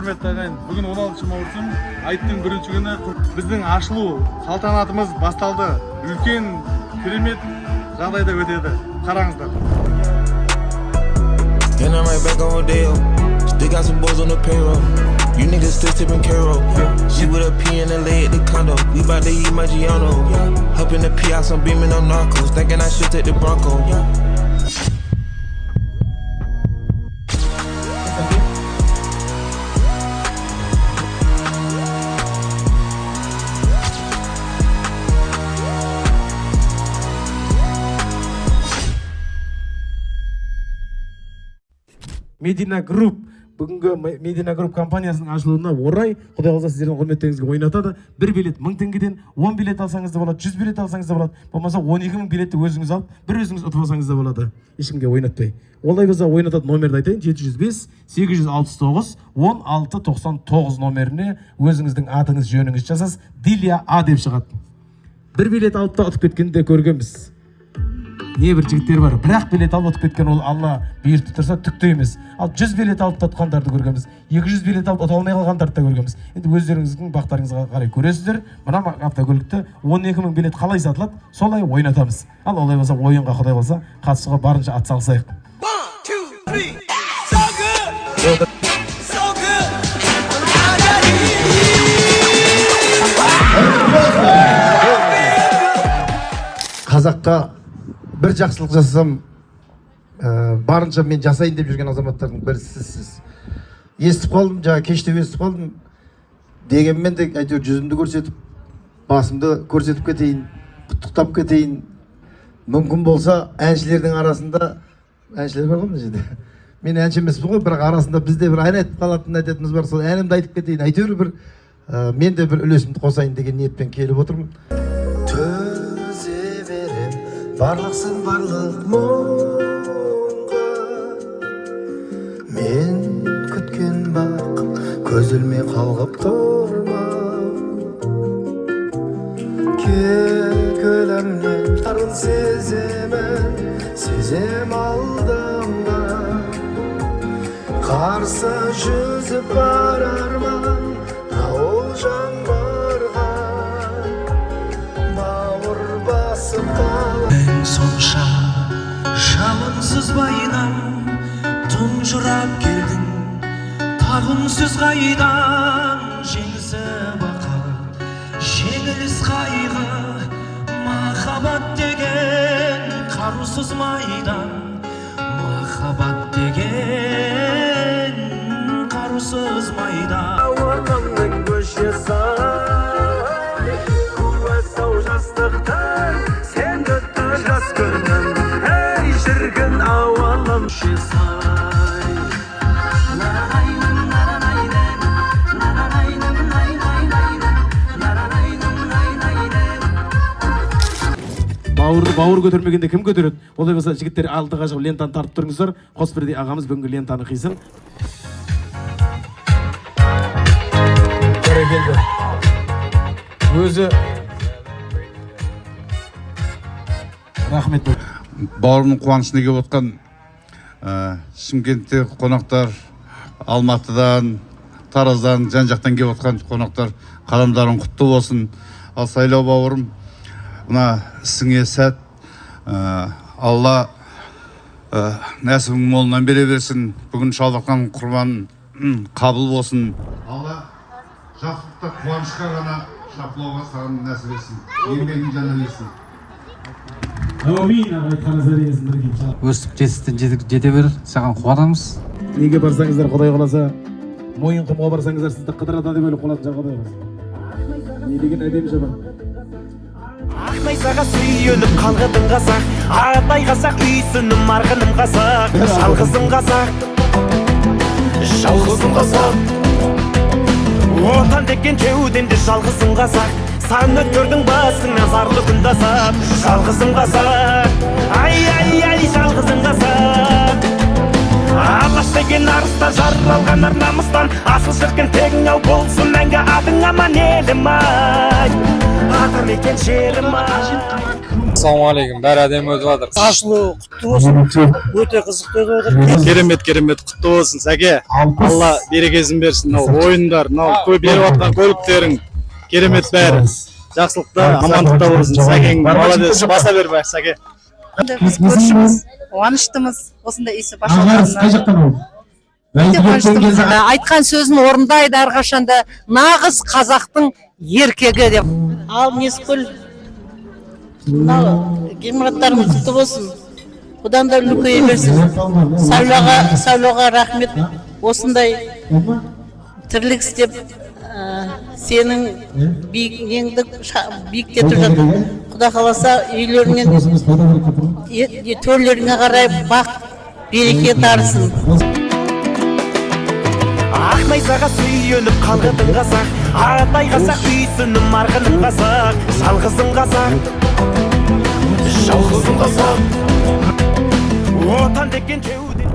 құрметті ағайын, бүгін 16 маусым айттың бірінші күні біздің ашылу салтанатымыз басталды. Үлкен керемет жағдайда өтеді. Қараңыздар. And I'm right back on Rodeo. Still got some boys on the payroll. You niggas still tipping Caro. She with a P in the lay at the condo. We bout to eat Maggiano. Up in the P.I. I'm beaming on narcos. Thinking I should take the Bronco. Медина Групп бүгінгі Медина Групп компаниясының ашылуына орай Құдай қаласа сіздердің құрметтеріңізге ойнатады. Бір билет 1000 теңгеден, 10 билет алсаңыз да болады, 100 билет алсаңыз да болады. Болмаса 12000 билетті өзіңіз алып, бір өзіңіз ұтып алсаңыз да болады. Ешкімге ойнатпай. Олай болса ойнататын номерді айтайын: 705 869 1699 номеріне өзіңіздің атыңыз, жөніңіз жазасыз. Дилия А деп шығады. Бір билет алып та ұтып кеткенді де көргенбіз. Небір жігіттер бар, бірақ билет алып ұтып кеткен, ол Алла бұйыртып тұрса түкті емес. Ал 100 билет алып ұтқандарды көргенбіз, 200 билет алып ұта алмай қалғандарды да көргенбіз. Енді өздеріңіздің бақтарыңызға қарай көресіздер. Мына автокөлікті 12000 билет қалай сатылады, солай ойнатамыз. Ал олай болса ойынға Құдай қаласа қатысуға барынша атсалысайық. 1, 2, 3, so good, so good. Қазаққа бір жақсылық жасасам, барынша мен жасайын деп жүрген азаматтардың бірі сізсіз. Естіп қалдым, жаңа кеште естіп қалдым. Дегенмен де әйтеуір жүзімді көрсетіп, басымды көрсетіп кетейін, құттықтап кетейін. Мүмкін болса, әншілердің арасында, әншілер бар ғой мына жерде. Мен әнші емеспін ғой, бірақ арасында бізде бір ән айтып қалатын әдетіміз бар, сол әнімді айтып кетейін. Әйтеуір бір мен де бір үлесімді қосайын деген ниетпен келіп отырмын. Төзе берем барлықсың барлық мұңға, мен күткен бақ көз ілмей қалғып тұрма. Көлемнен тарын сеземін, сезем алдымда. Қарсы жүзіп барарман, ауыл жаңбырға бауыр басып қалам. Мен сонша жалынсыз байнам, тұнжырап келдің тағынсыз қайдан. Жеңісі бақа, жеңіліс қайғы, махаббат деген қарусыз майдан. Махаббат деген қарусыз майдан. Ауылымның көшесі, куәсау жастықтан, сен өтті жас күнім, әй жүргін ауылым көшесі. Бауыр көтермегенде кім көтереді? Олай болса жігіттер алдыға шығып лентаны тартып тұрыңыздар. Қосбердей ағамыз бүгінгі лентаны қисын. Бәрекелді. Өзі рахмет. Бауырымның қуанышына келіп отқан Шымкентте қонақтар, Алматыдан, Тараздан, жан-жақтан келіп отқан қонақтар, қадамдарың құтты болсын. Ал Сайлау бауырым, мына ісіңе сәт, Алла нәсібің молынан бере берсін. Бүгін шалдыққан құрбан қабыл болсын. Алла жақсылықта, қуанышқа ғана шапылауға саған нәсіп етсін. Еңбегің жана берсін. Әумин, айтқаныңыздар егесін бірге шалып. Өстіп жетістен жете бер, саған қуанамыз. Неге барсаңыздар, Құдай қаласа, мойын құмға барсаңыздар, сізді қыдырата деп өліп қалатын жағы Құдай қаласа. Не деген әдемі жабан. Ақнайсаға сүйеніп қалғыдың қазақ, Атай қазақ үйсінім арғыным қазақ. Жалғызым қазақ, жалғызым қазақ. Отан деген кеудемде жалғызым қазақ. Сан өткөрдің басыңнан зарлы күн тасап. Жалғызым қазақ, ай, жалғызым қазақ. Алаш деген арыстан, жаралған ар намыстан, асыл шыққан тегің ау болсын мәңгі атың аман елім ай. Атам екен жерім ай. ассалаумағалейкум, бәрі әдемі өтіп жатыр. Ашылу құтты болсын. Өте қызықты өтіп жатыр. Керемет құтты болсын сәке. Алла берекесін берсін. Мынау ойындар, мынау беріп жатқан көліктерің керемет бәрі. Жақсылықта, амандықта болсын. Сәкең молодец, баса бер бай сәке. Көршіміз, қуаныштымыз. Осындай иісі башаларына. Айтқан сөзін орындайды әрқашанда. Нағыз қазақтың еркегі деп. Ал Нескүл, мынау ғимараттарың құтты болсын. Бұдан да үлкейе берсін. Сайлауға рахмет. Осындай тірлік істеп, сенің биігіңді биіктетіп жатыр. Құда қаласа үйлеріңнен, төрлеріңе қарай бақ, береке тарысын. Ақ найзаға сүйеніп қалғытын қазақ, аратай қазақ үйсінім арғының қазақ, жалғызым қазақ, жалғызым қазақ, отан деген кеуде.